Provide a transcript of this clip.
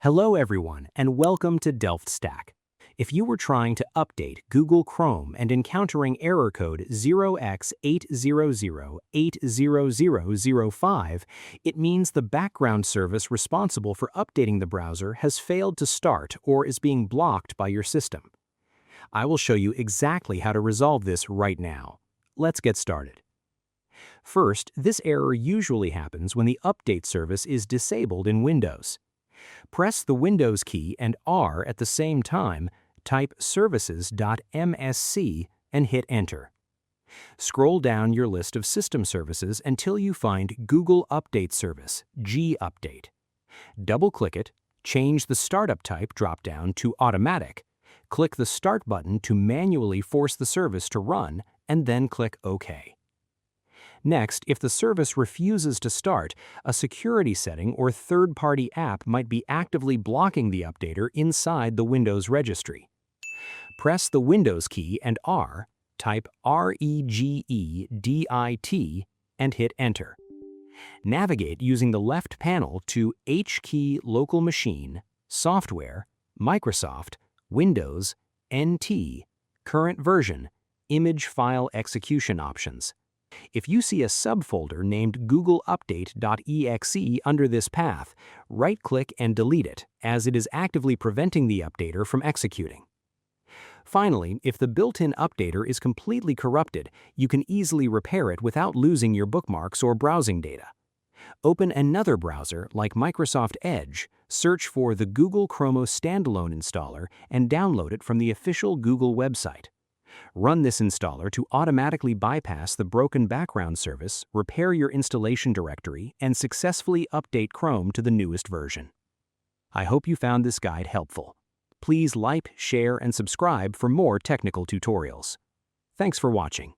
Hello everyone, and welcome to Delft Stack. If you were trying to update Google Chrome and encountering error code 0x80080005, it means the background service responsible for updating the browser has failed to start or is being blocked by your system. I will show you exactly how to resolve this right now. Let's get started. First, this error usually happens when the update service is disabled in Windows. Press the Windows key and R at the same time, type services.msc and hit Enter. Scroll down your list of system services until you find Google Update Service, G-Update. Double-click it, change the Startup Type drop-down to Automatic, click the Start button to manually force the service to run, and then click OK. Next, if the service refuses to start, a security setting or third-party app might be actively blocking the updater inside the Windows registry. Press the Windows key and R, type REGEDIT, and hit Enter. Navigate using the left panel to H-key Local Machine, Software, Microsoft, Windows, NT, Current Version, Image File Execution Options. If you see a subfolder named googleupdate.exe under this path, right-click and delete it, as it is actively preventing the updater from executing. Finally, if the built-in updater is completely corrupted, you can easily repair it without losing your bookmarks or browsing data. Open another browser like Microsoft Edge, search for the Google Chrome standalone installer, and download it from the official Google website. Run this installer to automatically bypass the broken background service, repair your installation directory, and successfully update Chrome to the newest version. I hope you found this guide helpful. Please like, share, and subscribe for more technical tutorials. Thanks for watching.